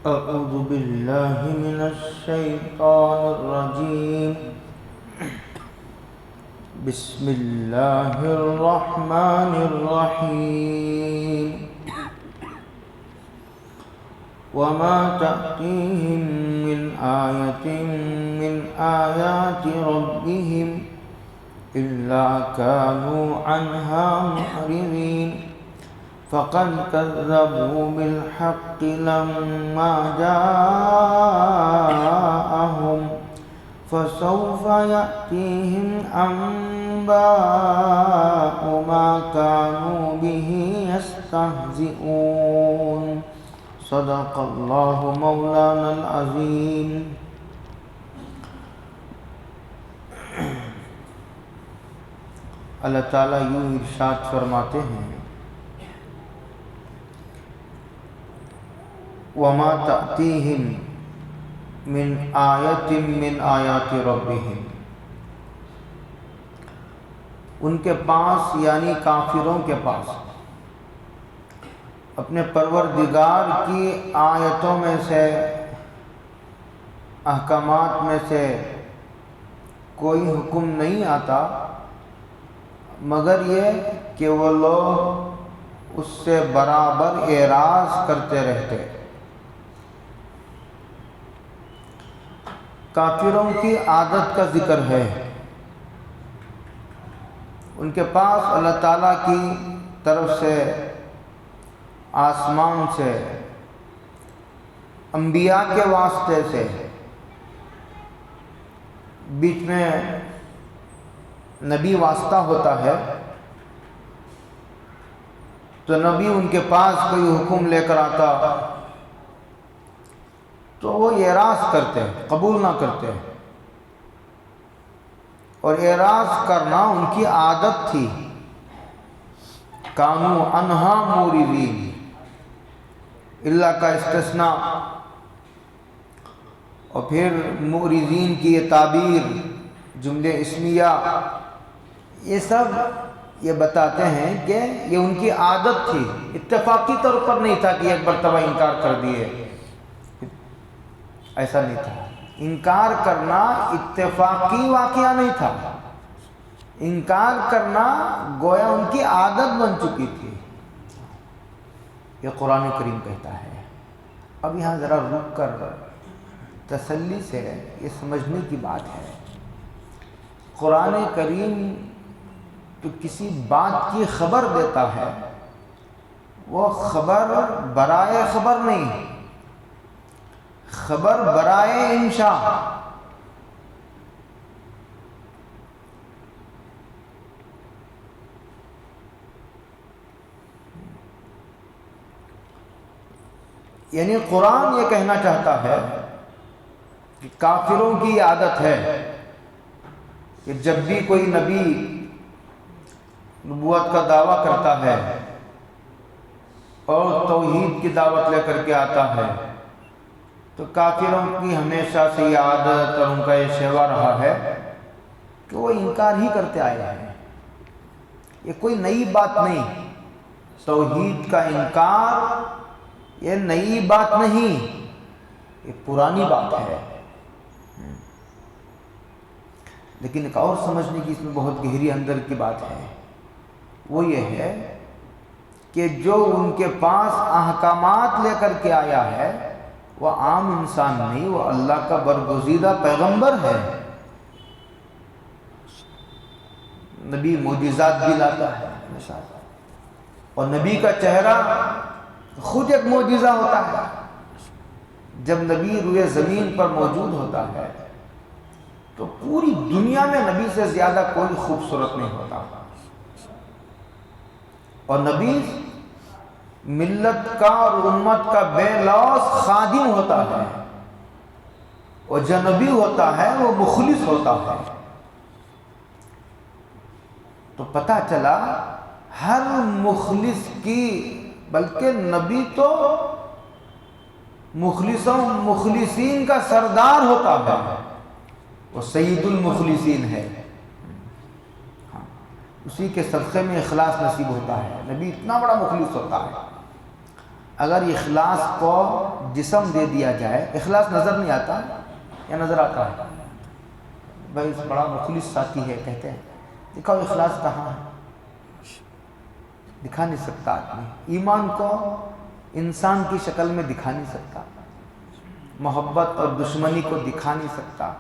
أعوذ بالله من الشيطان الرجيم. بسم الله الرحمن الرحيم. وما تأتيهم من آية من آيات ربهم إلا كانوا عنها معرضين. فقد كذبوا بالحق لما جاءهم فسوف يأتيهم أنباء ما كانوا به يستهزئون. صدق الله مولانا العظيم. اللہ تعالیٰ یوں ارشاد فرماتے ہیں، وَمَا تَأْتِيهِمْ مِنْ آیَةٍ مِنْ آیَاتِ رَبِّهِمْ، ان کے پاس یعنی کافروں کے پاس اپنے پروردگار کی آیتوں میں سے، احکامات میں سے کوئی حکم نہیں آتا مگر یہ کہ وہ لوگ اس سے برابر اعراض کرتے رہتے۔ کافروں کی عادت کا ذکر ہے، ان کے پاس اللہ تعالیٰ کی طرف سے، آسمان سے، انبیاء کے واسطے سے، بیچ میں نبی واسطہ ہوتا ہے، تو نبی ان کے پاس کوئی حکم لے کر آتا تو وہ اعراض کرتے، قبول نہ کرتے، اور اعراض کرنا ان کی عادت تھی۔ کانوا عنہا معرضین، اللہ کا استثناء، اور پھر معرضین کی یہ تعبیر، جملے اسمیہ، یہ سب یہ بتاتے ہیں کہ یہ ان کی عادت تھی، اتفاقی طور پر نہیں تھا کہ ایک مرتبہ انکار کر دیے، ایسا نہیں تھا۔ انکار کرنا اتفاقی واقعہ نہیں تھا، انکار کرنا گویا ان کی عادت بن چکی تھی، یہ قرآن کریم کہتا ہے۔ اب یہاں ذرا رک کر تسلی سے یہ سمجھنے کی بات ہے، قرآن کریم جو کسی بات کی خبر دیتا ہے وہ خبر برائے خبر نہیں، خبر برائے انشاء۔ یعنی قرآن یہ کہنا چاہتا ہے کہ کافروں کی عادت ہے کہ جب بھی کوئی نبی نبوت کا دعویٰ کرتا ہے اور توحید کی دعوت لے کر کے آتا ہے تو کافروں کی ہمیشہ سے یہ عادت اور ان کا یہ شیوا رہا ہے کہ وہ انکار ہی کرتے آئے ہیں۔ یہ کوئی نئی بات نہیں، توحید کا انکار یہ نئی بات نہیں، یہ پرانی بات ہے۔ لیکن ایک اور سمجھنے کی اس میں بہت گہری اندر کی بات ہے، وہ یہ ہے کہ جو ان کے پاس احکامات لے کر کے آیا ہے وہ عام انسان نہیں، وہ اللہ کا برگزیدہ پیغمبر ہے۔ نبی معجزات بھی لاتا ہے، اور نبی کا چہرہ خود ایک معجزہ ہوتا ہے۔ جب نبی روئے زمین پر موجود ہوتا ہے تو پوری دنیا میں نبی سے زیادہ کوئی خوبصورت نہیں ہوتا، اور نبی ملت کا اور امت کا بے لوث خادم ہوتا ہے، اور جو نبی ہوتا ہے وہ مخلص ہوتا ہے۔ تو پتہ چلا ہر مخلص کی، بلکہ نبی تو مخلصین کا سردار ہوتا ہے، وہ سید المخلصین ہے، اسی کے صدقے میں اخلاص نصیب ہوتا ہے۔ نبی اتنا بڑا مخلص ہوتا ہے۔ اگر اخلاص کو جسم دے دیا جائے، اخلاص نظر نہیں آتا یا نظر آتا ہے؟ بھائی بڑا مخلص ساتھی ہے، کہتے ہیں دکھاؤ اخلاص کہاں ہے؟ دکھا نہیں سکتا آدمی، ایمان کو انسان کی شکل میں دکھا نہیں سکتا، محبت اور دشمنی کو دکھا نہیں سکتا۔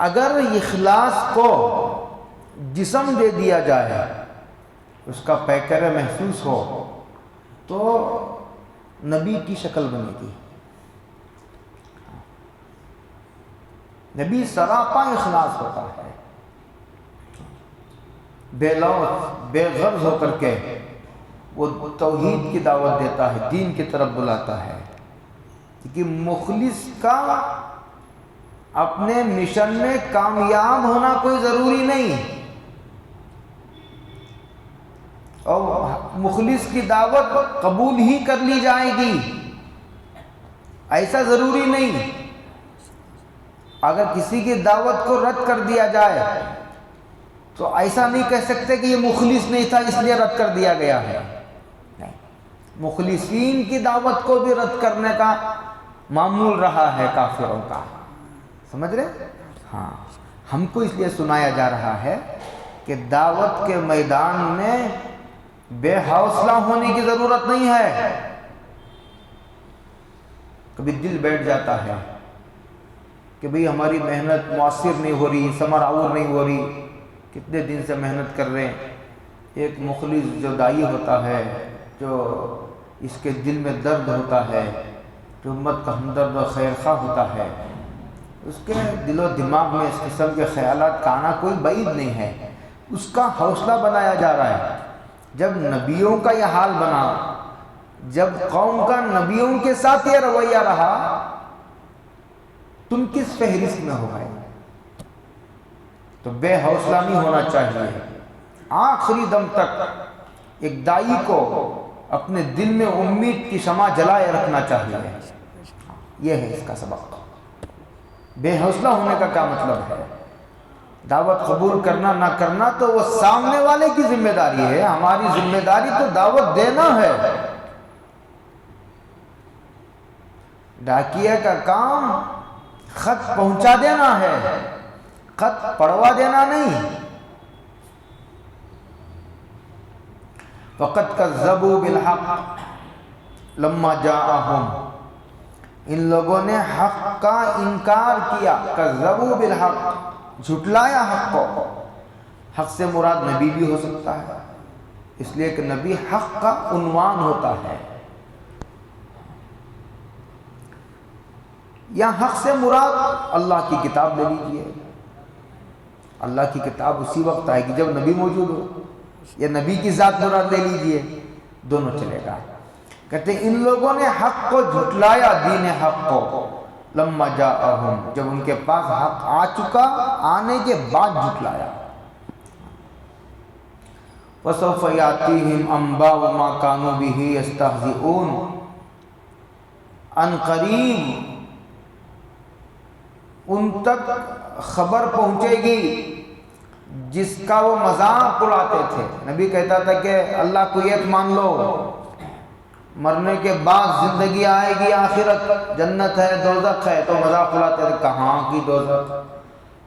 اگر اخلاص کو جسم دے دیا جائے، اس کا پیکر محسوس ہو، تو نبی کی شکل بنے گی۔ نبی سراپا اخلاص ہوتا ہے، بے لوث بے غرض ہو کر کے وہ توحید کی دعوت دیتا ہے، دین کی طرف بلاتا ہے۔ کیونکہ مخلص کا اپنے مشن میں کامیاب ہونا کوئی ضروری نہیں، اور مخلص کی دعوت قبول ہی کر لی جائے گی، ایسا ضروری نہیں۔ اگر کسی کی دعوت کو رد کر دیا جائے تو ایسا نہیں کہہ سکتے کہ یہ مخلص نہیں تھا اس لیے رد کر دیا گیا ہے، نہیں، مخلصین کی دعوت کو بھی رد کرنے کا معمول رہا ہے کافروں کا، سمجھ رہے؟ ہاں، ہم کو اس لیے سنایا جا رہا ہے کہ دعوت کے میدان میں بے حوصلہ ہونے کی ضرورت نہیں ہے۔ کبھی دل بیٹھ جاتا ہے کہ بھئی ہماری محنت مؤثر نہیں ہو رہی، ثمر آور نہیں ہو رہی، کتنے دن سے محنت کر رہے ہیں۔ ایک مخلص جو دائی ہوتا ہے، جو اس کے دل میں درد ہوتا ہے، جو امت کا ہمدرد و خیرخواہ ہوتا ہے، اس کے دل و دماغ میں اس قسم کے خیالات کا آنا کوئی بعید نہیں ہے، اس کا حوصلہ بنایا جا رہا ہے۔ جب نبیوں کا یہ حال بنا، جب قوم کا نبیوں کے ساتھ یہ رویہ رہا، تم کس فہرست میں ہو گئے؟ تو بے حوصلہ نہیں ہونا چاہیے، آخری دم تک ایک دائی کو اپنے دل میں امید کی شمع جلائے رکھنا چاہیے۔ یہ ہے اس کا سبق۔ بے حوصلہ ہونے کا کیا مطلب ہے؟ دعوت قبول کرنا نہ کرنا تو وہ سامنے والے کی ذمہ داری ہے، ہماری ذمہ داری تو دعوت دینا ہے۔ ڈاکیے کا کام خط پہنچا دینا ہے، خط پڑھوا دینا نہیں۔ وَقَدْ كَذَّبُوا بِالْحَقِّ لَمَّا جَاءَهُمْ، ان لوگوں نے حق کا انکار کیا، کذبوا بالحق، جھٹلایا حق کو۔ حق سے مراد نبی بھی ہو سکتا ہے، اس لیے کہ نبی حق کا عنوان ہوتا ہے۔ یا حق سے مراد اللہ کی کتاب لے لیجئے، اللہ کی کتاب اسی وقت آئے گی جب نبی موجود ہو، یا نبی کی ذات مراد لے لیجئے، دونوں چلے گا۔ کہتے ہیں ان لوگوں نے حق کو جھٹلایا، دین حق کو، لما جاءہم، جب ان کے پاس حق آ چکا، آنے کے بعد جھٹلایا۔ وَسَوْفَ يَأْتِيهِمْ أَنْبَاءُ مَا كَانُوا بِهِ يَسْتَهْزِئُونَ، ان قریب ان تک خبر پہنچے گی جس کا وہ مذاق اڑاتے تھے۔ نبی کہتا تھا کہ اللہ کو ایک مان لو، مرنے کے بعد زندگی آئے گی، آخرت، جنت ہے دوزخ ہے، تو مذاق اڑاتے تھے، کہاں کی دوزخ،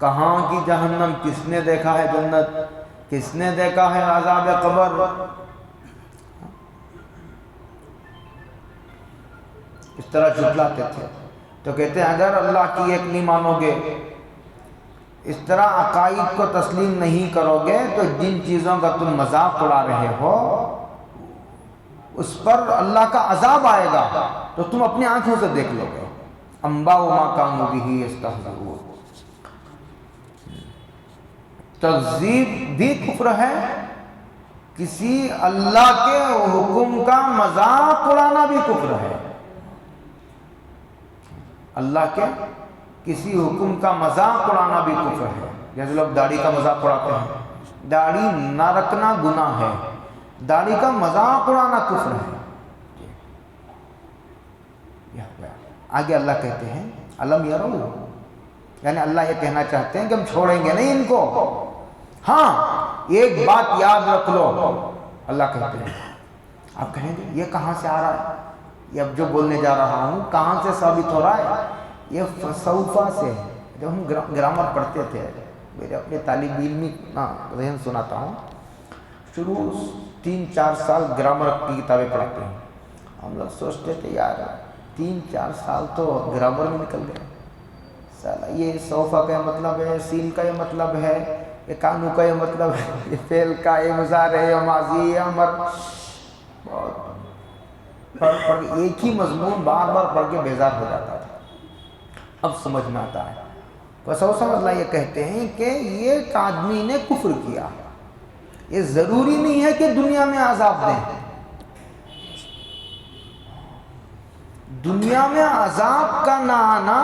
کہاں کی جہنم، کس نے دیکھا ہے جنت، کس نے دیکھا ہے عذاب قبر۔ اس طرح جھٹلاتے تھے۔ تو کہتے ہیں اگر اللہ کی ایک نہیں مانو گے، اس طرح عقائد کو تسلیم نہیں کرو گے، تو جن چیزوں کا تم مذاق اڑا رہے ہو اس پر اللہ کا عذاب آئے گا، تو تم اپنی آنکھوں سے دیکھ لو گے۔ انباء ما کانوا بہ یستہزئون، تکذیب بھی کفر ہے، کسی اللہ کے حکم کا مذاق اڑانا بھی کفر ہے۔ اللہ کے کسی حکم کا مذاق اڑانا بھی کفر ہے۔ جیسے لوگ داڑھی کا مذاق اڑاتے ہیں، داڑھی نہ رکھنا گناہ ہے، داڑھی کا مذاق اڑانا کفر ہے۔ آگے اللہ کہتے ہیں الم یرو، یعنی اللہ یہ کہنا چاہتے ہیں کہ ہم چھوڑیں گے نہیں ان کو۔ ہاں ایک بات یاد رکھ لو، اللہ کہتے ہیں آپ کہیں گے یہ کہاں سے آ رہا ہے؟ یہ اب جو بولنے جا رہا ہوں کہاں سے ثابت ہو رہا ہے؟ یہ فلسفہ سے ہے۔ جب ہم گرامر پڑھتے تھے، میرے اپنے طالب علمی ذہن سناتا ہوں، شروع 3-4 سال گرامر کی کتابیں پڑھتے ہیں، ہم لوگ سوچتے تھے یار 3-4 سال تو گرامر میں نکل گئے، سالا یہ صوفہ کا مطلب ہے، سین کا یہ مطلب ہے، یہ کانو کا یہ مطلب ہے، یہ فعل کا، یہ مضارع ہے، یہ ماضی ہے، امر، بہت پڑھ ایک ہی مضمون بار بار پڑھ کے بیزار ہو جاتا تھا۔ اب سمجھ میں آتا ہے۔ فسوسہ اللہ یہ کہتے ہیں کہ یہ آدمی نے کفر کیا، یہ ضروری نہیں ہے کہ دنیا میں عذاب دیں، دنیا میں عذاب کا نہ آنا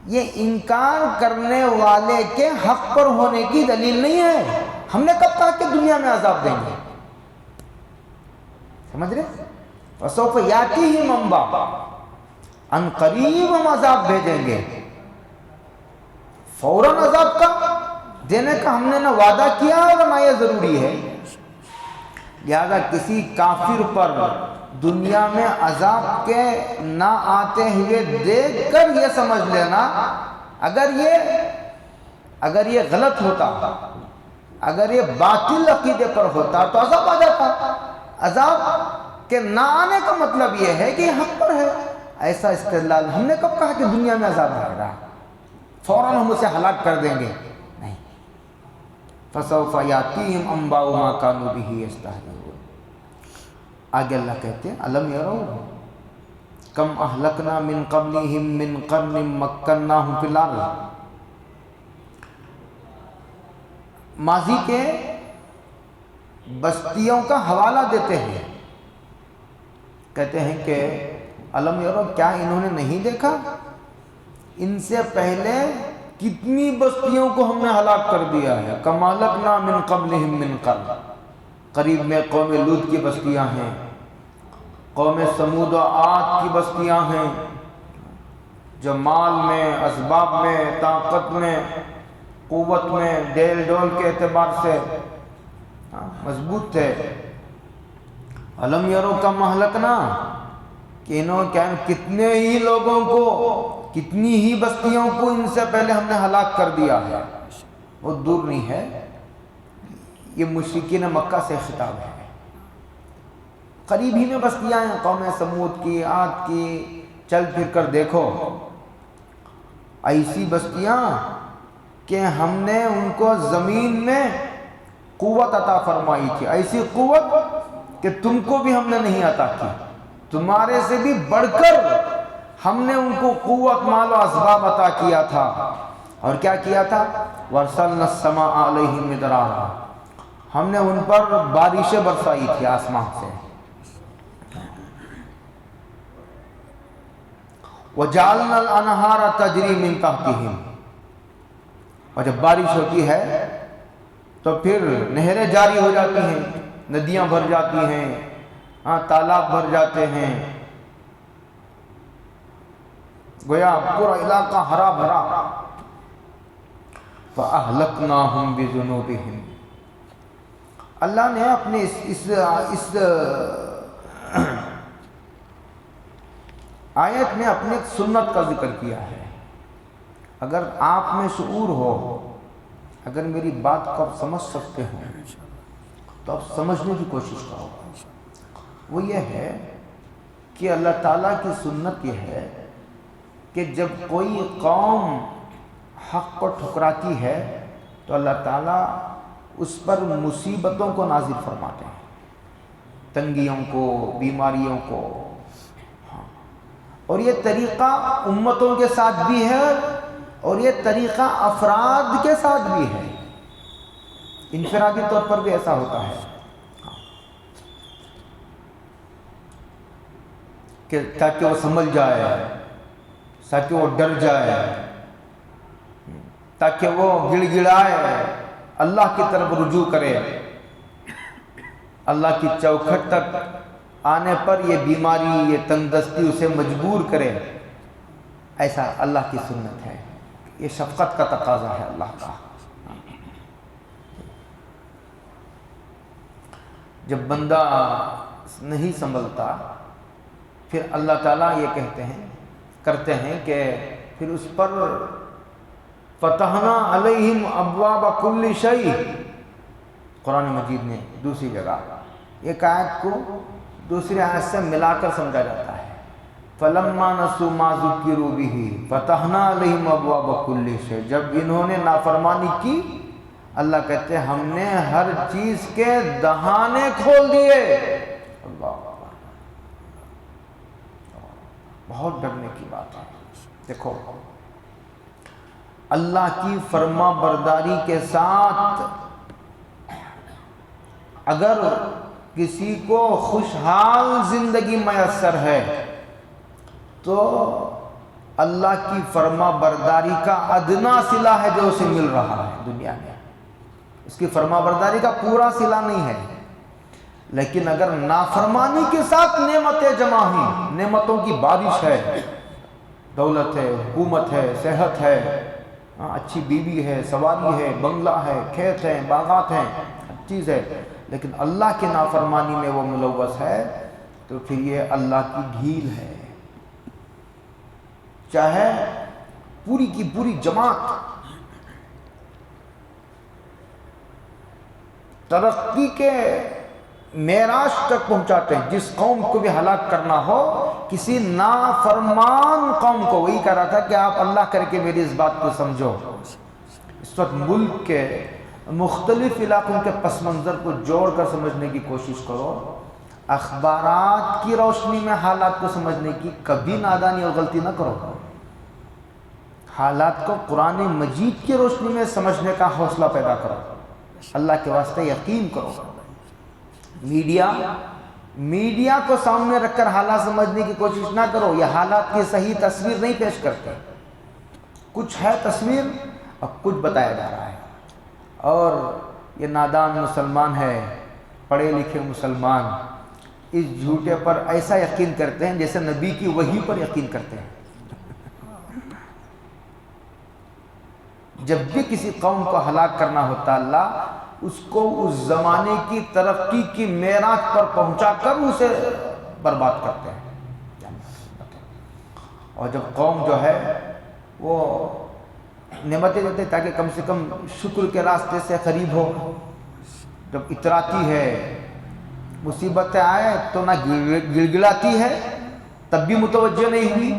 یہ انکار کرنے والے کے حق پر ہونے کی دلیل نہیں ہے۔ ہم نے کب کہا کہ دنیا میں عذاب دیں گے؟ سمجھ رہے؟ وَسَوْفَ يَأْتِيهِمْ أَنْبَاءُ، ان قریب ہم عذاب بھیجیں گے۔ فوراً عذاب کا دینے کا ہم نے نہ وعدہ کیا اور نہ یہ ضروری ہے، لہذا کسی کافر پر دنیا میں عذاب کے نہ آتے ہوئے دیکھ کر یہ سمجھ لینا، اگر یہ غلط ہوتا، اگر یہ باطل عقیدے پر ہوتا تو عذاب آ جاتا۔ عذاب کے نہ آنے کا مطلب یہ ہے کہ یہ حق پر ہے۔ ایسا استدلال ہم نے کب کہا کہ دنیا میں عذاب آئے گا، فوراً ہم اسے ہلاک کر دیں گے؟ نہیں۔ فَسَوْفَ يَأْتِيهِمْ أَنْبَاءُ مَا كَانُوا بِهِ يَسْتَهْزِئُونَ۔ آگے اللہ کہتے ہیں أَلَمْ يَرَوْا كَمْ أَهْلَكْنَا مِنْ قَبْلِهِمْ مِنْ قَرْنٍ مَكَّنَّاهُمْ فِي الْأَرْضِ۔ ماضی کے بستیوں کا حوالہ دیتے ہیں، کہتے ہیں کہ علم یرو، کیا انہوں نے نہیں دیکھا ان سے پہلے کتنی بستیوں کو ہم نے ہلاک کر دیا ہے۔ کم اہلکنا من قبلہم من قرن، قریب میں قوم لوط کی بستیاں ہیں، قوم سمود و عاد کی بستیاں ہیں، جو مال میں، اسباب میں، طاقت میں، قوت میں، ڈیل ڈول کے اعتبار سے مضبوط تھے۔ علم یرو کم اہلکنا، کہ انہوں کتنے ہی لوگوں کو، کتنی ہی بستیوں کو ان سے پہلے ہم نے ہلاک کر دیا ہے۔ وہ دور نہیں ہے، یہ مشرکین مکہ سے خطاب ہے۔ قریب ہی میں بستیاں ہیں، قوم سمود کی، عاد کی، چل پھر کر دیکھو، ایسی بستیاں کہ ہم نے ان کو زمین میں قوت عطا فرمائی تھی، ایسی قوت کہ تم کو بھی ہم نے نہیں عطا کی، تمہارے سے بھی بڑھ کر ہم نے ان کو قوت، مال و اسباب عطا کیا تھا۔ اور کیا کیا تھا؟ وَأَرْسَلْنَا السَّمَاءَ عَلَيْهِمْ مِدْرَارًا، ہم نے ان پر بارشیں برسائی تھی آسمان سے۔ وَجَعَلْنَا الْأَنْهَارَ تَجْرِي مِنْ تَحْتِهِمْ، اور جب بارش ہوتی ہے تو پھر نہریں جاری ہو جاتی ہیں، ندیاں بھر جاتی ہیں، تالاب بھر جاتے ہیں، گویا پورا علاقہ ہرا بھرا۔ فَأَهْلَكْنَاهُمْ بِذُنُوبِهِمْ، اللہ نے اپنے اس آیت میں اپنے ایک سنت کا ذکر کیا ہے۔ اگر آپ میں شعور ہو، اگر میری بات کو آپ سمجھ سکتے ہو تو آپ سمجھنے کی کوشش کرو۔ وہ یہ ہے کہ اللہ تعالیٰ کی سنت یہ ہے کہ جب کوئی قوم حق کو ٹھکراتی ہے تو اللہ تعالیٰ اس پر مصیبتوں کو نازل فرماتے ہیں، تنگیوں کو، بیماریوں کو۔ اور یہ طریقہ امتوں کے ساتھ بھی ہے اور یہ طریقہ افراد کے ساتھ بھی ہے، انفرادی طور پر بھی ایسا ہوتا ہے کہ تاکہ وہ سمجھ جائے، تاکہ وہ ڈر جائے، تاکہ وہ گڑ گڑائے، اللہ کی طرف رجوع کرے، اللہ کی چوکھٹ تک آنے پر یہ بیماری، یہ تنگ دستی اسے مجبور کرے۔ ایسا اللہ کی سنت ہے، یہ شفقت کا تقاضا ہے اللہ کا۔ جب بندہ نہیں سنبھلتا، پھر اللہ تعالیٰ یہ کرتے ہیں کہ پھر اس پر فتحنا علیہم ابواب کل شیء، قرآن مجید نے دوسری جگہ ایک آیت کو دوسری آیت سے ملا کر سمجھا جاتا ہے، فلما نسوا ما ذکروا بہ فتحنا علیہم ابواب کل شیء، جب انہوں نے نافرمانی کی اللہ کہتے ہیں ہم نے ہر چیز کے دہانے کھول دیے۔ اللہ، بہت ڈرنے کی بات ہے۔ دیکھو اللہ کی فرما برداری کے ساتھ اگر کسی کو خوشحال زندگی میسر ہے تو اللہ کی فرما برداری کا ادنا صلہ ہے جو اسے مل رہا ہے دنیا میں، اس کی فرما برداری کا پورا صلہ نہیں ہے۔ لیکن اگر نافرمانی کے ساتھ نعمتیں جمع ہوئی، نعمتوں کی بارش ہے، دولت ہے، حکومت ہے، صحت ہے، اچھی بیوی ہے، سواری ہے، بنگلہ ہے، کھیت ہیں، باغات ہیں، ہر چیز ہے، لیکن اللہ کی نافرمانی میں وہ ملوث ہے تو پھر یہ اللہ کی ڈھیل ہے۔ چاہے پوری کی پوری جماعت ترقی کے معراج تک پہنچاتے ہیں، جس قوم کو بھی ہلاک کرنا ہو، کسی نافرمان قوم کو، وہی کہہ رہا تھا کہ آپ اللہ کر کے میری اس بات کو سمجھو۔ اس وقت ملک کے مختلف علاقوں کے پس منظر کو جوڑ کر سمجھنے کی کوشش کرو، اخبارات کی روشنی میں حالات کو سمجھنے کی کبھی نادانی اور غلطی نہ کرو، حالات کو قرآن مجید کی روشنی میں سمجھنے کا حوصلہ پیدا کرو، اللہ کے واسطے یقین کرو۔ میڈیا کو سامنے رکھ کر حالات سمجھنے کی کوشش نہ کرو، یہ حالات کی صحیح تصویر نہیں پیش کرتے، کچھ ہے تصویر اور کچھ بتایا جا رہا ہے، اور یہ نادان مسلمان ہے، پڑھے لکھے مسلمان اس جھوٹے پر ایسا یقین کرتے ہیں جیسے نبی کی وحی پر یقین کرتے ہیں۔ جب بھی کسی قوم کو ہلاک کرنا ہوتا اللہ اس کو اس زمانے کی ترقی کی معراج پر پہنچا کر اسے برباد کرتے ہیں۔ اور جب قوم جو ہے وہ نعمتیں دیتے تاکہ کم سے کم شکر کے راستے سے قریب ہو، جب اتراتی ہے، مصیبتیں آئے تو نہ گڑگڑاتی ہے تب بھی متوجہ نہیں ہوئی،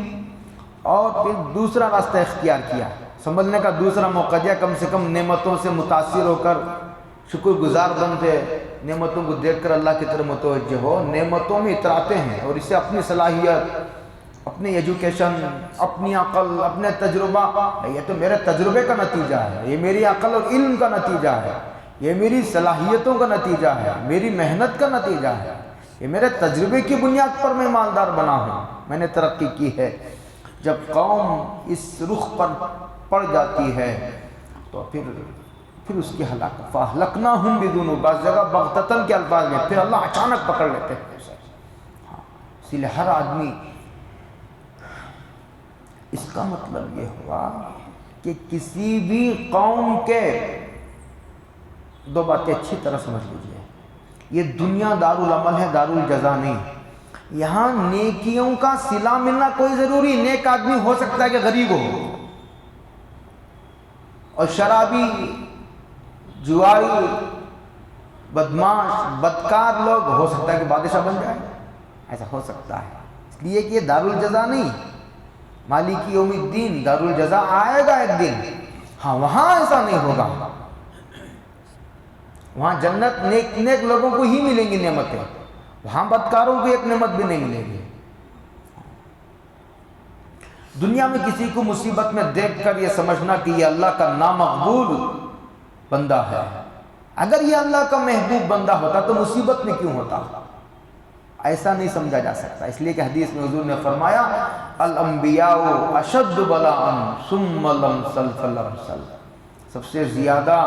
اور پھر دوسرا راستہ اختیار کیا، سنبھلنے کا دوسرا موقع دیا، کم سے کم نعمتوں سے متاثر ہو کر شکر گزار بنتے، نعمتوں کو دیکھ کر اللہ کی طرف متوجہ ہو۔ نعمتوں میں اتراتے ہیں اور اسے اپنی صلاحیت، اپنی ایجوکیشن، اپنی عقل، اپنے تجربہ، یہ تو میرے تجربے کا نتیجہ ہے، یہ میری عقل اور علم کا نتیجہ ہے، یہ میری صلاحیتوں کا نتیجہ ہے، میری محنت کا نتیجہ ہے، یہ میرے تجربے کی بنیاد پر میں مالدار بنا ہوں، میں نے ترقی کی ہے۔ جب قوم اس رخ پر پڑ جاتی ہے تو پھر اس کی ہلاکت، فَأَهْلَكْنَاهُمْ بِذُنُوبٍ، بعض جگہ بغتتاً کے الفاظ میں، پھر اللہ اچانک پکڑ لیتے ہیں اسے۔ اسی لیے ہر آدمی، اس کا مطلب یہ ہوا کہ کسی بھی قوم کے، دو باتیں اچھی طرح سمجھ لیجیے، یہ دنیا دارالعمل ہے، دارالجزا نہیں۔ یہاں نیکیوں کا صلہ ملنا کوئی ضروری، نیک آدمی ہو سکتا ہے کہ غریب ہو، اور شرابی، جواری، بدماش، بدکار لوگ ہو سکتا ہے کہ بادشاہ بن جائے، ایسا ہو سکتا ہے، اس لیے کہ یہ دارالجزا نہیں، مالک یوم الدین، دارالجزا آئے گا ایک دن، ہاں وہاں ایسا نہیں ہوگا، وہاں جنت نیک لوگوں کو ہی ملیں گی نعمتیں، وہاں بدکاروں کو ایک نعمت بھی نہیں ملے گی۔ دنیا میں کسی کو مصیبت میں دیکھ کر یہ سمجھنا کہ یہ اللہ کا نامقبول بندہ ہے، اگر یہ اللہ کا محبوب بندہ ہوتا تو مصیبت میں کیوں ہوتا، ایسا نہیں سمجھا جا سکتا۔ اس لیے کہ حدیث میں حضور نے فرمایا الانبیاء اشد بلاء ثم الامثل فالامثل، سب سے زیادہ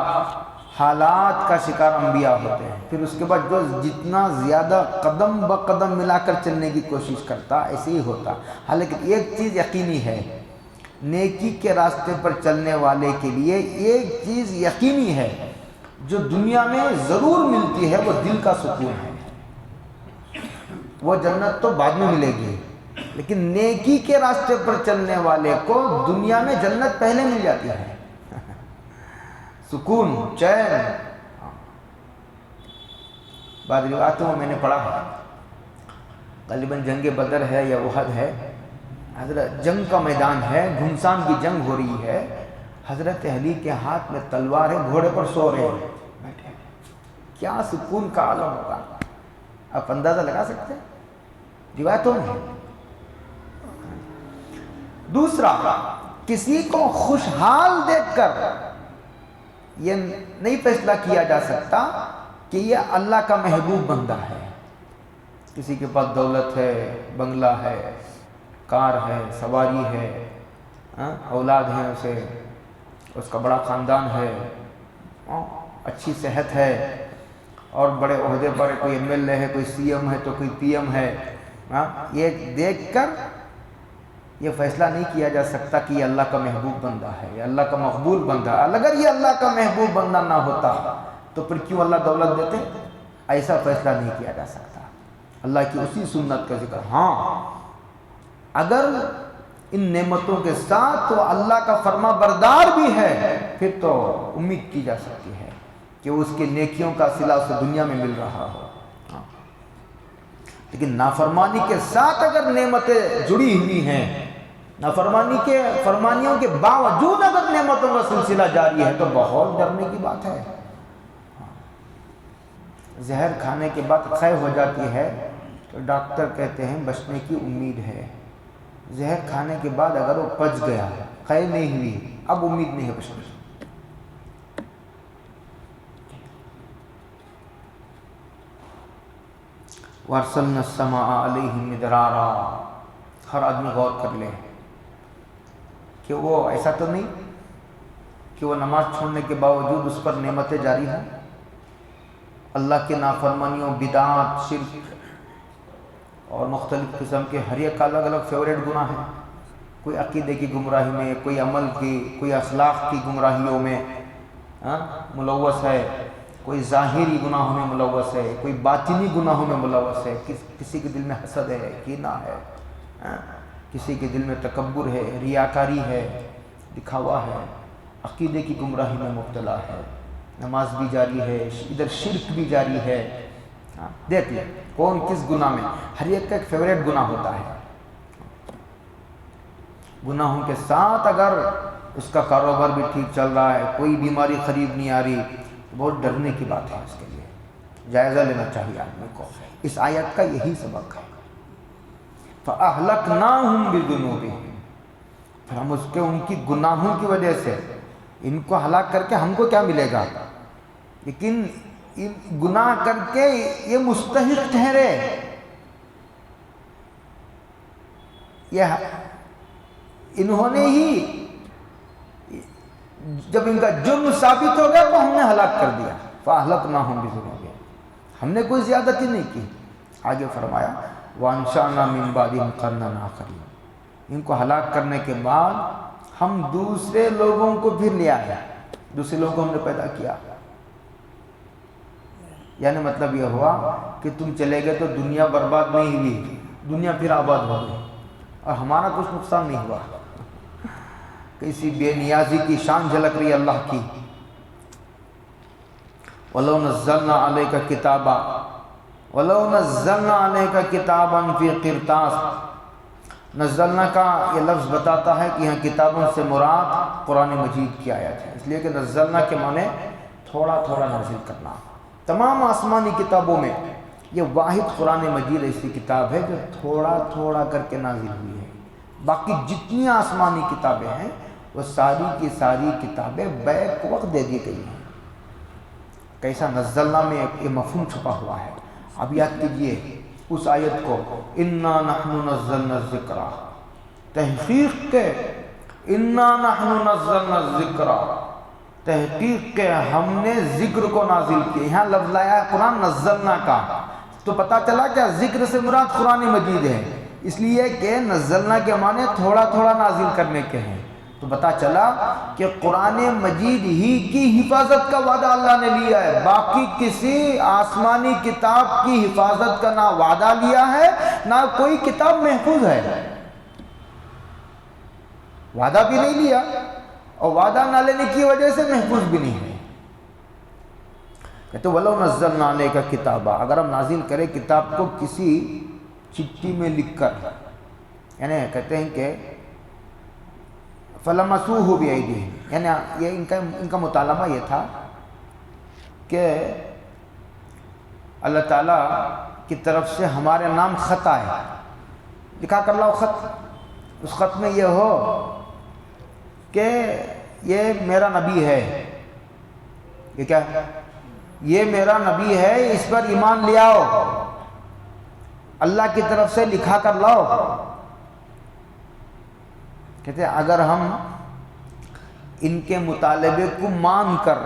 حالات کا شکار انبیاء ہوتے ہیں، پھر اس کے بعد جو جتنا زیادہ قدم بقدم ملا کر چلنے کی کوشش کرتا ایسے ہی ہوتا۔ حالانکہ ایک چیز یقینی ہے، نیکی کے راستے پر چلنے والے کے لیے ایک چیز یقینی ہے جو دنیا میں ضرور ملتی ہے، وہ دل کا سکون ہے۔ وہ جنت تو بعد میں ملے گی، لیکن نیکی کے راستے پر چلنے والے کو دنیا میں جنت پہلے مل جاتی ہے، سکون، چین۔ بعض روایتوں میں نے پڑھا ہے، غالباً جنگ بدر ہے یا احد ہے، حضرت جنگ کا میدان ہے، گھمسان کی جنگ ہو رہی ہے، حضرت علی کے ہاتھ میں تلوار ہے، گھوڑے پر سو رہے ہیں بیٹھے، کیا سکون کا عالم ہوگا، آپ اندازہ لگا سکتے ہیں؟ روایتوں میں۔ دوسرا، کسی کو خوشحال دیکھ کر یہ نہیں فیصلہ کیا جا سکتا کہ یہ اللہ کا محبوب بندہ ہے۔ کسی کے پاس دولت ہے، بنگلہ ہے، کار ہے، سواری ہے، اولاد ہے، اسے اس کا بڑا خاندان ہے، اچھی صحت ہے، اور بڑے عہدے پر کوئی ایم ایل اے ہے، کوئی سی ایم ہے تو کوئی پی ایم ہے، یہ دیکھ کر یہ فیصلہ نہیں کیا جا سکتا کہ یہ اللہ کا محبوب بندہ ہے، یہ اللہ کا مقبول بندہ ہے۔ اگر یہ اللہ کا محبوب بندہ نہ ہوتا تو پھر کیوں اللہ دولت دیتے؟ ایسا فیصلہ نہیں کیا جا سکتا۔ اللہ کی اسی سنت کا ذکر۔ ہاں، اگر ان نعمتوں کے ساتھ وہ اللہ کا فرما بردار بھی ہے، پھر تو امید کی جا سکتی ہے کہ اس کے نیکیوں کا صلہ اسے دنیا میں مل رہا ہو۔ لیکن نافرمانی کے ساتھ اگر نعمتیں جڑی ہوئی ہیں، فرمانیوں کے باوجود اگر نعمتوں کا سلسلہ جاری ہے، تو بہت ڈرنے کی بات ہے۔ زہر کھانے کے بعد قے ہو جاتی ہے تو ڈاکٹر کہتے ہیں بچنے کی امید ہے۔ زہر کھانے کے بعد اگر وہ پچ گیا، قے نہیں ہوئی، اب امید نہیں ہے بچنے کی۔ وَأَرْسَلْنَا السَّمَاءَ عَلَيْهِمْ مِدْرَارًا۔ ہر آدمی غور کر لے کہ وہ ایسا تو نہیں کہ وہ نماز چھوڑنے کے باوجود اس پر نعمتیں جاری ہیں۔ اللہ کے نافرمانیوں، بدعات، شرک اور مختلف قسم کے ہر ایک الگ الگ فیوریٹ گناہ ہیں۔ کوئی عقیدے کی گمراہی میں، کوئی عمل کی، کوئی اخلاق کی گمراہیوں میں ملوث ہے، کوئی ظاہری گناہوں میں ملوث ہے، کوئی باطنی گناہوں میں ملوث ہے۔ کسی کے دل میں حسد ہے، کینہ ہے، کسی کے دل میں تکبر ہے، ریاکاری ہے، دکھاوا ہے، عقیدے کی گمراہی میں مبتلا ہے، نماز بھی جاری ہے، ادھر شرک بھی جاری ہے۔ دیکھ لیں کون کس گناہ میں، ہر ایک کا ایک فیوریٹ گناہ ہوتا ہے۔ گناہوں کے ساتھ اگر اس کا کاروبار بھی ٹھیک چل رہا ہے، کوئی بیماری قریب نہیں آ رہی، بہت ڈرنے کی بات ہے۔ اس کے لیے جائزہ لینا چاہیے آدمی کو۔ اس آیت کا یہی سبق ہے، فَأَهْلَكْنَاهُمْ بِذُنُوبِهِمْ، پھر ہم اس کے ان کی گناہوں کی وجہ سے ان کو ہلاک کر کے ہم کو کیا ملے گا؟ لیکن گناہ کر کے یہ مستحق ٹھہرے، یہ انہوں نے ہی جب ان کا جرم ثابت ہو گیا تو ہم نے ہلاک کر دیا۔ فَأَهْلَكْنَاهُمْ بِذُنُوبِهِمْ، ہم نے کوئی زیادتی نہیں کی۔ آگے فرمایا وَأَنشَأْنَا مِن بَعْدِهِمْ قَرْنًا آخَرِينَ، ان کو ہلاک کرنے کے بعد ہم دوسرے لوگوں کو پھر لے آئے، دوسرے لوگوں کو ہم نے پیدا کیا۔ یعنی مطلب یہ ہوا کہ تم چلے گئے تو دنیا برباد نہیں ہوئی، دنیا پھر آباد ہو گئی اور ہمارا کچھ نقصان نہیں ہوا۔ کسی بے نیازی کی شان جھلک رہی اللہ کی۔ وَلَوْ نَزَّلْنَا عَلَيْكَ كِتَابًا وَلَوْ نَزَّلْنَا عَلَيْكَ كِتَابًا فِي قِرْطَاسٍ، نزلنا کا یہ لفظ بتاتا ہے کہ یہاں کتابوں سے مراد قرآن مجید کی آیت ہے، اس لیے کہ نزلنا کے معنی تھوڑا تھوڑا نازل کرنا۔ تمام آسمانی کتابوں میں یہ واحد قرآن مجید ایسی کتاب ہے جو تھوڑا تھوڑا کر کے نازل ہوئی ہے۔ باقی جتنی آسمانی کتابیں ہیں وہ ساری کی ساری کتابیں بیک وقت دے دی گئی ہیں۔ کیسا نزلنا میں یہ مفہوم چھپا ہوا ہے۔ اب یاد کیجئے اس آیت کو، اِنَّا نَحْنُ نَزَّلْنَا الذِّكْرَ، تحقیق کے اِنَّا نَحْنُ نَزَّلْنَا الذِّكْرَ، تحقیق کے ہم نے ذکر کو نازل کیا۔ یہاں لفظ لایا ہے قرآن نزلنا کا، تو پتہ چلا کیا ذکر سے مراد قرآن مجید ہے، اس لیے کہ نزلنا کے معنی تھوڑا تھوڑا نازل کرنے کے ہیں۔ تو پتا چلا کہ قرآن مجید ہی کی حفاظت کا وعدہ اللہ نے لیا ہے، باقی کسی آسمانی کتاب کی حفاظت کا نہ وعدہ لیا ہے نہ کوئی کتاب محفوظ ہے، وعدہ بھی نہیں لیا اور وعدہ نہ لینے کی وجہ سے محفوظ بھی نہیں ہے۔ کہتے وَلَوْ نَزَّلْنَا عَلَيْكَ کتابا، اگر ہم نازل کریں کتاب کو کسی چٹھی میں لکھ کر، یعنی کہتے ہیں کہ فَلَمَسُوهُ بِأَيْدِهِمْ، یعنی یہ ان کا مطالبہ یہ تھا کہ اللہ تعالیٰ کی طرف سے ہمارے نام خط آئے، لکھا کر لاؤ خط، اس خط میں یہ ہو کہ یہ میرا نبی ہے، یہ کیا ہے؟ یہ میرا نبی ہے، اس پر ایمان لے آؤ، اللہ کی طرف سے لکھا کر لاؤ۔ کہتے ہیں اگر ہم ان کے مطالبے کو مان کر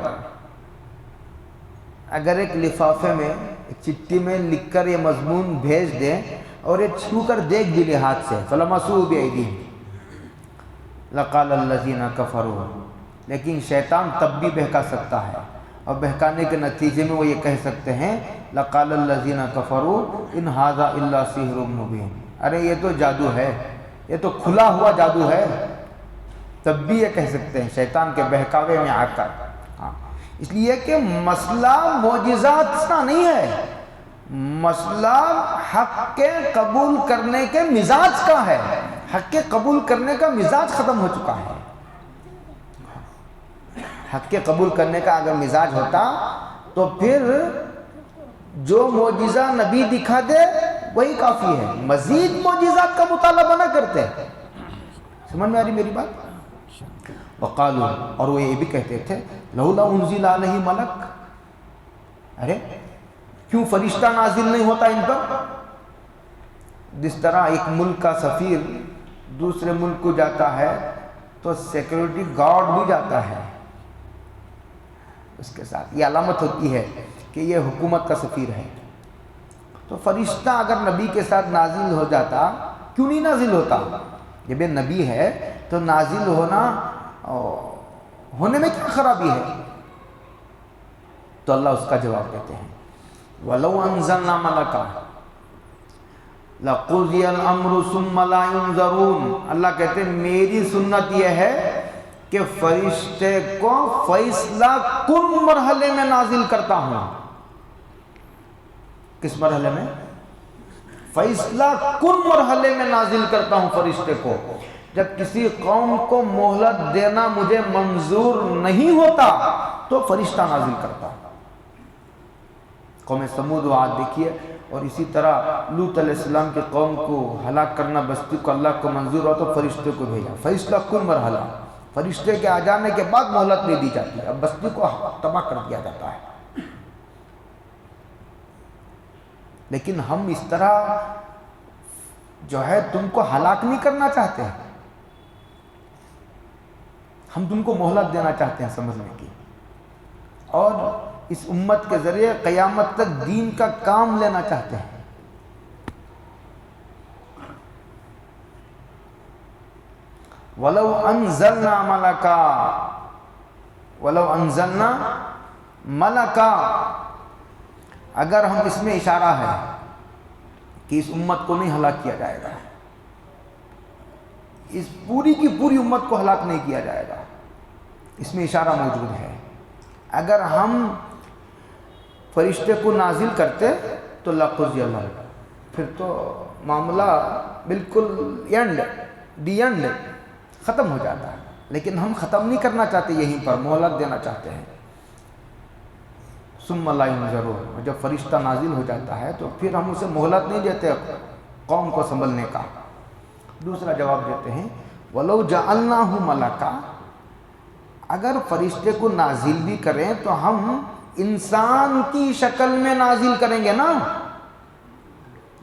اگر ایک لفافے میں ایک چٹھی میں لکھ کر یہ مضمون بھیج دیں اور یہ چھو کر دیکھ بھی لے ہاتھ سے فَلَمَسُوهُ بِأَيْدِهِمْ لَقَالَ الَّذِينَ كَفَرُوا، لیکن شیطان تب بھی بہکا سکتا ہے، اور بہکانے کے نتیجے میں وہ یہ کہہ سکتے ہیں لَقَالَ الَّذِينَ كَفَرُوا إِنْ هَذَا إِلَّا سِحْرٌ مُبِينٌ، ارے یہ تو جادو ہے، یہ تو کھلا ہوا جادو ہے، تب بھی یہ کہہ سکتے ہیں شیطان کے بہکاوے میں آ کر۔ اس لیے کہ مسئلہ معجزات کا نہیں ہے، مسئلہ حق کے قبول کرنے کے مزاج کا ہے، حق کے قبول کرنے کا مزاج ختم ہو چکا ہے۔ حق کے قبول کرنے کا اگر مزاج ہوتا تو پھر جو معجزہ نبی دکھا دے وہی کافی ہے، مزید معجزات کا مطالبہ نہ کرتے۔ سمجھ میں آ رہی میری بات؟ وقالوا، اور وہ یہ بھی کہتے تھے لولا انزل علیہ ملک، ارے کیوں فرشتہ نازل نہیں ہوتا ان پر؟ جس طرح ایک ملک کا سفیر دوسرے ملک کو جاتا ہے تو سیکیورٹی گارڈ بھی جاتا ہے اس کے ساتھ، یہ علامت ہوتی ہے کہ یہ حکومت کا سفیر ہے۔ تو فرشتہ اگر نبی کے ساتھ نازل ہو جاتا، کیوں نہیں نازل ہوتا؟ جب یہ نبی ہے تو نازل ہونے میں کیا خرابی ہے؟ تو اللہ اس کا جواب دیتے ہیں وَلَوْ أَنزَلْنَا مَلَكًا لَقُضِيَ الْأَمْرُ ثُمَّ لَا يُنظَرُونَ، اللہ کہتے ہیں میری سنت یہ ہے کہ فرشتے کو فیصلہ کن مرحلے میں نازل کرتا ہوں۔ کس مرحلے میں؟ فیصلہ کن مرحلے میں نازل کرتا ہوں فرشتے کو۔ جب کسی قوم کو مہلت دینا مجھے منظور نہیں ہوتا تو فرشتہ نازل کرتا۔ قوم سمود و عاد دیکھیے، اور اسی طرح لوط علیہ السلام کے قوم کو ہلاک کرنا بستی کو اللہ کو منظور ہوا تو فرشتے کو بھیجا۔ فیصلہ کن مرحلہ، فرشتے کے آ جانے کے بعد مہلت نہیں دی جاتی، اب بستی کو تباہ کر دیا جاتا ہے۔ لیکن ہم اس طرح جو ہے تم کو ہلاک نہیں کرنا چاہتے ہیں، ہم تم کو مہلت دینا چاہتے ہیں سمجھنے کی، اور اس امت کے ذریعے قیامت تک دین کا کام لینا چاہتے ہیں۔ وَلَوْ أَنزَلْنَا مَلَكًا، وَلَوْ أَنزَلْنَا مَلَكًا، اگر ہم اس میں اشارہ ہے کہ اس امت کو نہیں ہلاک کیا جائے گا، اس پوری کی پوری امت کو ہلاک نہیں کیا جائے گا، اس میں اشارہ موجود ہے۔ اگر ہم فرشتے کو نازل کرتے تو لَقُضِيَ الْأَمْرُ، پھر تو معاملہ بالکل اینڈ ختم ہو جاتا ہے، لیکن ہم ختم نہیں کرنا چاہتے، یہیں پر مہلت دینا چاہتے ہیں۔ ثُمَّ لَا يُنظَرُونَ، جب فرشتہ نازل ہو جاتا ہے تو پھر ہم اسے مہلت نہیں دیتے قوم کو سنبھلنے کا۔ دوسرا جواب دیتے ہیں وَلَوْ جَعَلْنَاهُ مَلَكًا، اگر فرشتے کو نازل بھی کریں تو ہم انسان کی شکل میں نازل کریں گے نا،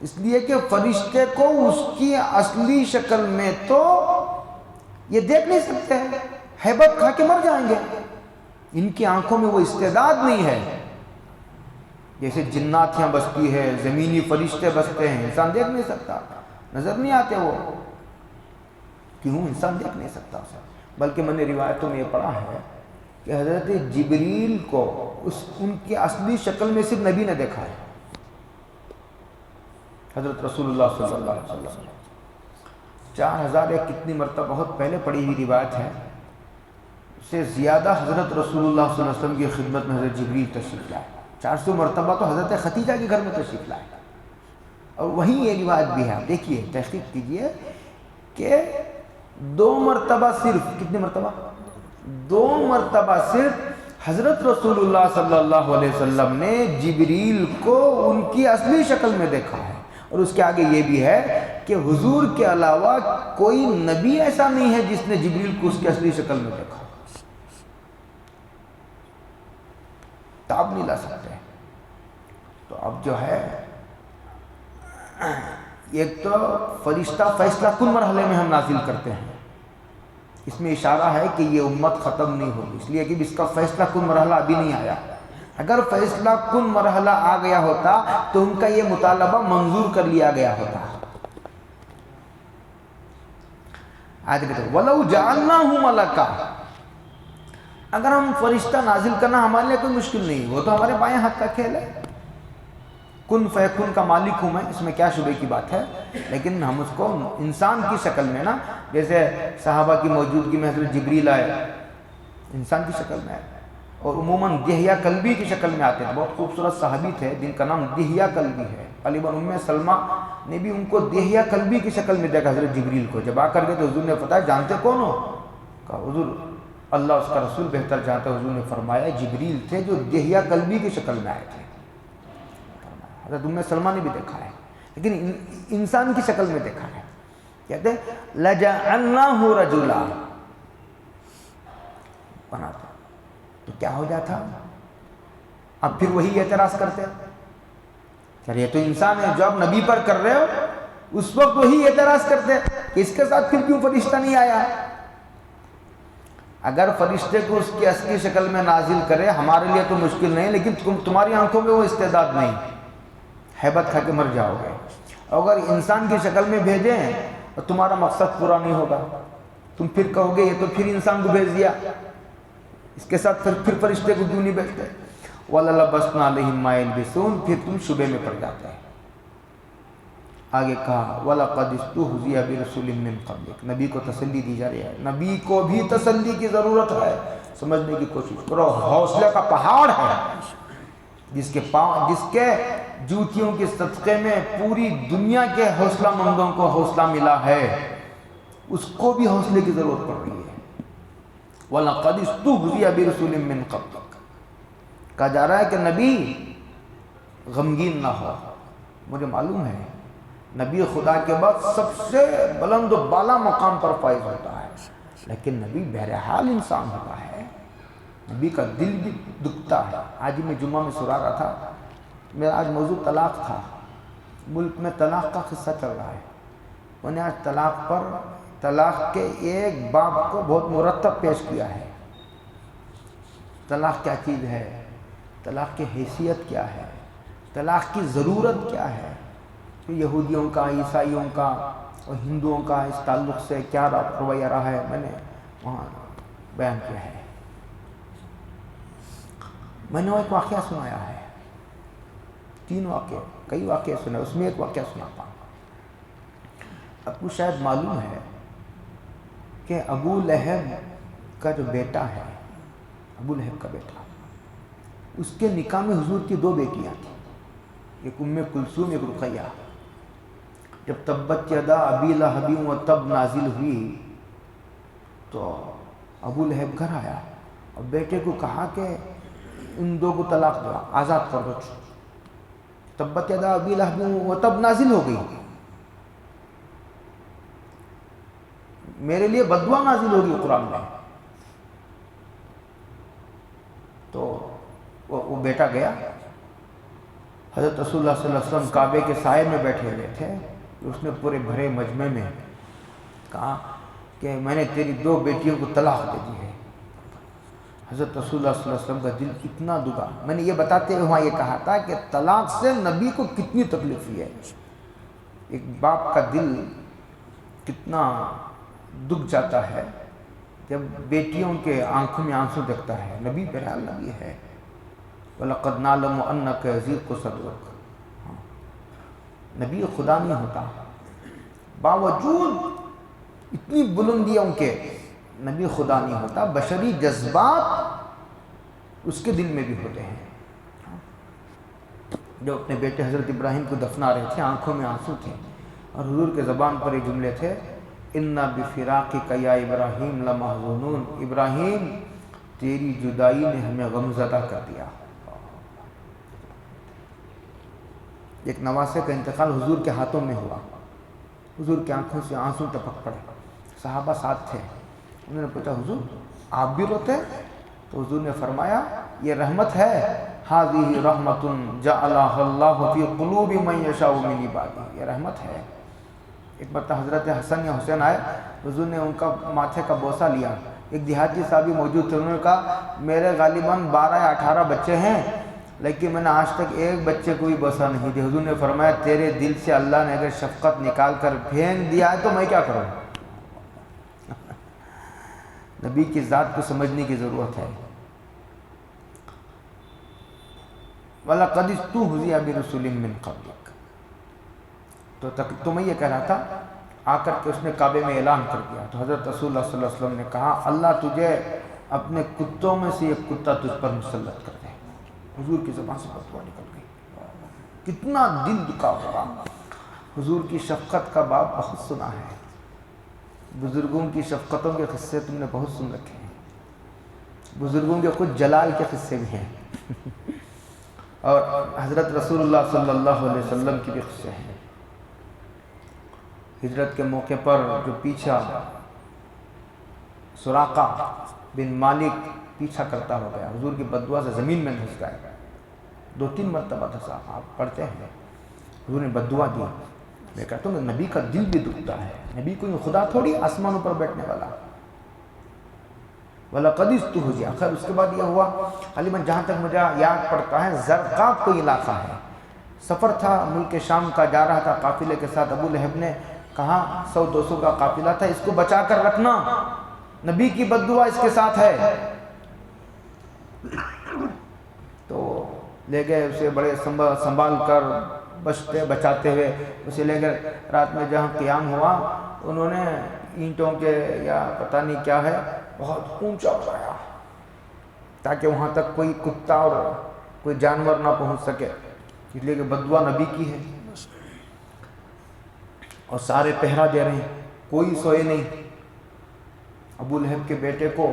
اس لیے کہ فرشتے کو اس کی اصلی شکل میں تو یہ دیکھ نہیں سکتے ہیں، ہیبت کھا کے مر جائیں گے، ان کی آنکھوں میں وہ استعداد نہیں ہے۔ جیسے جناتیاں بستی ہے، زمینی فرشتے بستے ہیں، انسان دیکھ نہیں سکتا، نظر نہیں آتے وہ، کیوں؟ انسان دیکھ نہیں سکتا اسے۔ بلکہ میں نے روایتوں میں یہ پڑھا ہے کہ حضرت جبریل کو ان کی اصلی شکل میں صرف نبی نے دیکھا ہے، حضرت رسول اللہ صلی اللہ علیہ وسلم 4000 یا کتنی مرتبہ، بہت پہلے پڑھی ہوئی روایت ہے، اس سے زیادہ حضرت رسول اللہ صلی اللہ علیہ وسلم کی خدمت میں حضرت جبریل تشریف لائے، 400 مرتبہ تو حضرت خدیجہ کے گھر میں تشریف لائے، اور وہیں یہ روایت بھی ہے، آپ دیکھیے تحقیق کیجئے کہ 2 مرتبہ صرف، کتنی مرتبہ؟ 2 مرتبہ صرف حضرت رسول اللہ صلی اللہ علیہ وسلم نے جبریل کو ان کی اصلی شکل میں دیکھا ہے، اور اس کے آگے یہ بھی ہے کہ حضور کے علاوہ کوئی نبی ایسا نہیں ہے جس نے جبریل کو اس کی اصلی شکل میں دیکھا، تاب نہیں لا سکتے۔ تو اب جو ہے ایک تو فرشتہ فیصلہ کن مرحلے میں ہم نازل کرتے ہیں، اس میں اشارہ ہے کہ یہ امت ختم نہیں ہوگی، اس لیے کہ اس کا فیصلہ کن مرحلہ ابھی نہیں آیا، اگر فیصلہ کن مرحلہ آ گیا ہوتا تو ان کا یہ مطالبہ منظور کر لیا گیا ہوتا۔ آج کہتے ہیں وَلَوْ جَعَلْنَاهُ مَلَكًا، اگر ہم فرشتہ نازل کرنا ہمارے لیے کوئی مشکل نہیں، وہ تو ہمارے بائیں ہاتھ کا کھیل ہے، کن فیکن کا مالک ہوں میں، اس میں کیا شبے کی بات ہے، لیکن ہم اس کو انسان کی شکل میں نا، جیسے صحابہ کی موجودگی میں حضرت جبریل آئے انسان کی شکل میں آئے، اور عموماً دہیہ کلبی کی شکل میں آتے تھے، بہت خوبصورت صحابی تھے جن کا نام دہیہ کلبی ہے، غالباً ام سلمہ نے بھی ان کو دہیہ کلبی کی شکل میں دیکھا حضرت جبریل کو، جب آ کر کے تو حضور نے بتایا جانتے کون ہو؟ کہا حضور اللہ اس کا رسول بہتر جانتا ہے، حضور نے فرمایا جبریل تھے جو دہیہ کلبی کی شکل میں آئے تھے، حضرت ام سلمہ نے بھی دیکھا ہے، لیکن انسان کی شکل میں دیکھا ہے، کہتے ہیں لَجَعَلْنَاهُ رَجُلًا، بناتا تو کیا ہو جاتا؟ اب پھر وہی اعتراض کرتے ہیں کہ یہ تو انسان ہے، جو آپ نبی پر کر رہے ہو اس وقت وہی اعتراض کرتے ہیں کہ اس کے ساتھ پھر کیوں فرشتہ نہیں آیا؟ اگر فرشتے کو اس کی اصلی شکل میں نازل کرے ہمارے لیے تو مشکل نہیں، لیکن تمہاری آنکھوں میں وہ استعداد نہیں، ہیبت کھا کے مر جاؤ گے، اگر انسان کی شکل میں بھیجیں تو تمہارا مقصد پورا نہیں ہوگا، تم پھر کہو گے یہ تو پھر انسان کو بھیج دیا، اس کے ساتھ پھر فرشتے کو کیوں نہیں بھیجتے؟ وَلَلَبَسْنَا عَلَيْهِمْ مَا يَلْبِسُونَ، پھر تم شبے میں پڑ جاتے ہیں۔ آگے کہا وَلَقَدِ اسْتُهْزِئَ بِرُسُلٍ مِّن قَبْلِكَ، نبی کو تسلی دی جا رہی ہے، نبی کو بھی تسلی کی ضرورت ہے، سمجھنے کی کوشش کرو، حوصلے کا پہاڑ ہے، جس کے جوتیوں کے صدقے میں پوری دنیا کے حوصلہ مندوں کو حوصلہ ملا ہے، اس کو بھی حوصلے کی ضرورت پڑ رہی ہے۔ وَلَقَدِ اسْتُهْزِئَ بِرُسُلٍ مِّن قَبْلِكَ، کہا جا رہا ہے کہ نبی غمگین نہ ہو، مجھے معلوم ہے نبی خدا کے بعد سب سے بلند و بالا مقام پر فائز ہوتا ہے، لیکن نبی بہرحال انسان ہوتا ہے، نبی کا دل بھی دکھتا ہے۔ آج میں جمعہ میں سنا رہا تھا، میرا آج موضوع طلاق تھا، ملک میں طلاق کا قصہ چل رہا ہے، میں نے آج طلاق کے ایک باب کو بہت مرتب پیش کیا ہے، طلاق کیا چیز ہے، طلاق کی حیثیت کیا ہے، طلاق کی ضرورت کیا ہے، یہودیوں کا، عیسائیوں کا اور ہندوؤں کا اس تعلق سے کیا رویہ رہا ہے، میں نے وہاں بیان کیا ہے۔ میں نے ایک واقعہ سنایا ہے، 3 واقعے، کئی واقعے سنے، اس میں ایک واقعہ سناتا ہوں۔ آپ کو شاید معلوم ہے کہ ابو لہب کا جو بیٹا ہے، ابو لہب کا بیٹا، اس کے نکاح میں حضور کی 2 بیٹیاں تھیں، ایک ام کلثوم، ایک رقیہ۔ جب تبت یدا ابی لہب وتب نازل ہوئی تو ابو لہب گھر آیا اور بیٹے کو کہا کہ ان 2 کو طلاق دو، آزاد کر دو۔ تبت یدا ابی لہب وتب نازل ہو گئی، میرے لیے بددعا نازل ہوگی قرآن میں۔ تو وہ بیٹا گیا، حضرت رسول اللہ صلی اللہ علیہ وسلم کعبے کے سائے میں بیٹھے ہوئے تھے، اس نے پورے بھرے مجمع میں کہا کہ میں نے تیری 2 بیٹیوں کو طلاق دے دی ہے۔ حضرت رسول اللہ صلی اللہ علیہ وسلم کا دل اتنا دکھا، میں نے یہ بتاتے ہوئے وہاں یہ کہا تھا کہ طلاق سے نبی کو کتنی تکلیف ہوئی ہے، ایک باپ کا دل کتنا دکھ جاتا ہے جب بیٹیوں کے آنکھوں میں آنسو دیکھتا ہے، نبی بہرحال نبی ہے، وَلَقَدْ نَعْلَمُ أَنَّكَ يَضِيقُ صَدْرُكَ، نبی خدا نہیں ہوتا، باوجود اتنی بلندیوں کے نبی خدا نہیں ہوتا، بشری جذبات اس کے دل میں بھی ہوتے ہیں۔ جو اپنے بیٹے حضرت ابراہیم کو دفنا رہے تھے، آنکھوں میں آنسو تھے، اور حضور کے زبان پر یہ جملے تھے، اِنَّا بِفِرَاقِكَ يَا إِبْرَاهِيمُ لَمَحْزُونُونَ، ابراہیم تیری جدائی نے ہمیں غمزدہ کر دیا۔ ایک نواسے کا انتقال حضور کے ہاتھوں میں ہوا، حضور کی آنکھوں سے آنسو ٹپک پڑے، صحابہ ساتھ تھے، انہوں نے پوچھا حضور آپ بھی روتے؟ تو حضور نے فرمایا یہ رحمت ہے، هذه رحمت جعلها اللہ فی قلوب من یشاء من عبادہ، یہ رحمت ہے۔ ایک مرتبہ حضرت حسن یا حسین آئے، حضور نے ان کا ماتھے کا بوسہ لیا، ایک دیہاتی صحابی موجود تھے، انہوں نے کہا میرے غالباً 12 یا 18 بچے ہیں، لیکن میں نے آج تک ایک بچے کو بھی بوسہ نہیں دیا۔ حضور نے فرمایا تیرے دل سے اللہ نے اگر شفقت نکال کر پھینک دیا ہے تو میں کیا کروں؟ نبی کی ذات کو سمجھنے کی ضرورت ہے۔ وَلَقَدِ اسْتُهْزِئَ بِرُسُلٍ مِّن قَبْلِكَ، تو میں یہ کہہ رہا تھا، آ کر کے اس نے کعبے میں اعلان کر دیا، تو حضرت رسول اللہ صلی اللہ علیہ وسلم نے کہا اللہ تجھے اپنے کتوں میں سے ایک کتا تجھ پر مسلط کر دے۔ حضور کی زبان سے فتویٰ نکل گئی، کتنا دل دکھا ہوگا۔ حضور کی شفقت کا باب بہت سنا ہے، بزرگوں کی شفقتوں کے قصے تم نے بہت سن رکھے ہیں، بزرگوں کے خود جلال کے قصے بھی ہیں، اور حضرت رسول اللہ صلی اللہ علیہ وسلم کی بھی قصے ہیں۔ ہجرت کے موقع پر جو پیچھا سراقہ بن مالک پیچھا کرتا ہو گیا، حضور کی بددعا سے زمین میں دھس گئے، 2-3 مرتبہ دھسا، آپ پڑھتے ہیں، حضور نے بددعا دی۔ میں کہتا ہوں نبی کا دل بھی دکھتا ہے، نبی کوئی خدا تھوڑی آسمانوں پر بیٹھنے والا۔ وَلَقَدِ اسْتُهْزِئَ، خیر اس کے بعد یہ ہوا، غالباً جہاں تک مجھے یاد پڑتا ہے زرقاء کوئی علاقہ ہے، سفر تھا ملک شام کا، جا رہا تھا قافلے کے ساتھ، ابو لہب نے کہا 100-200 کا قافلہ تھا، اس کو بچا کر رکھنا، نبی کی بددعا اس کے ساتھ ہے۔ تو لے گئے اسے بڑے سنبھال کر بچاتے ہوئے، اسے لے کر رات میں جہاں قیام ہوا، انہوں نے اینٹوں کے یا پتہ نہیں کیا ہے بہت اونچا بنایا تاکہ وہاں تک کوئی کتا اور کوئی جانور نہ پہنچ سکے، اس لیے کہ بددعا نبی کی ہے۔ اور سارے پہرا دے رہے ہیں، کوئی سوئے نہیں، ابو لہب کے بیٹے کو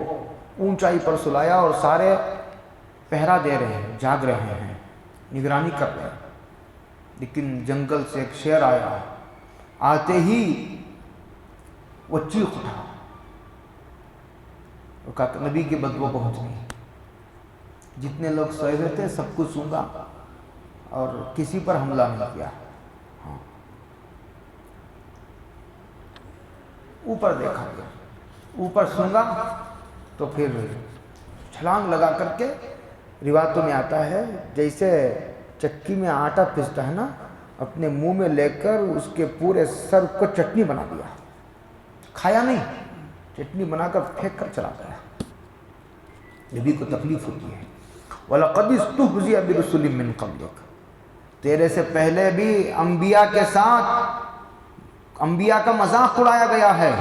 اونچائی پر سلایا اور سارے پہرا دے رہے ہیں، جاگ رہے ہیں، نگرانی کر رہے ہیں، لیکن جنگل سے ایک شیر آیا، آتے ہی وہ چیخ اٹھا، وہ کہا نبی کی بددعا پہنچ گئی، جتنے لوگ سوئے ہوئے تھے سب کو سونگا اور کسی پر حملہ نہیں کیا۔ اوپر دیکھا گیا، اوپر سونگا تو پھر چھلانگ لگا کر کے، روایتوں میں آتا ہے جیسے چکی میں آٹا پستا ہے نا، اپنے منہ میں لے کر اس کے پورے سر کو چٹنی بنا دیا، کھایا نہیں، چٹنی بنا کر پھینک کر چلا گیا۔ نبی کو تکلیف ہوتی ہے، وَلَقَدِ اسْتُهْزِئَ بِرُسُلٍ مِّن قَبْلِكَ، تیرے سے پہلے بھی انبیاء کے ساتھ انبیاء کا مذاق اڑایا گیا ہے۔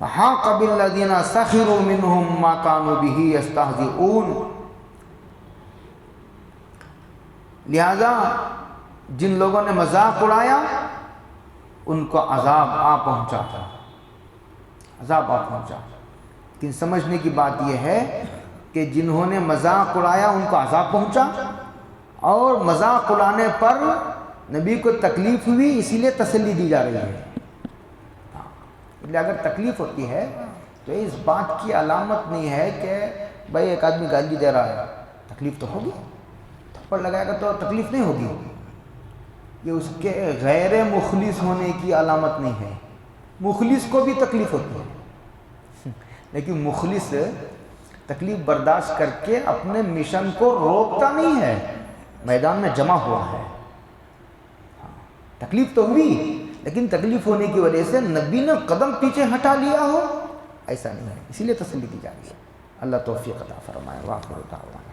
فَحَاقَ بِالَّذِينَ سَخِرُوا مِنْهُمْ مَا كَانُوا بِهِ يَسْتَهْزِئُونَ، لہذا جن لوگوں نے مذاق اڑایا ان کو عذاب آ پہنچا، عذاب آ پہنچا۔ لیکن سمجھنے کی بات یہ ہے کہ جنہوں نے مذاق اڑایا ان کو عذاب پہنچا، اور مذاق اڑانے پر نبی کو تکلیف ہوئی، اسی لیے تسلی دی جا رہی ہے۔ اس لیے اگر تکلیف ہوتی ہے تو اس بات کی علامت نہیں ہے کہ بھائی ایک آدمی گالی دے رہا ہے، تکلیف تو ہوگی، تھپڑ لگائے گا تو تکلیف نہیں ہوگی، یہ اس کے غیر مخلص ہونے کی علامت نہیں ہے۔ مخلص کو بھی تکلیف ہوتی ہے، لیکن مخلص تکلیف برداشت کر کے اپنے مشن کو روکتا نہیں ہے، میدان میں جمع ہوا ہے، تکلیف تو ہوئی لیکن تکلیف ہونے کی وجہ سے نبی نے قدم پیچھے ہٹا لیا ہو، ایسا نہیں ہے، اسی لیے تسلی دی جا رہی ہے۔ اللہ توفیق عطا فرمائے۔ وآخر دعوانا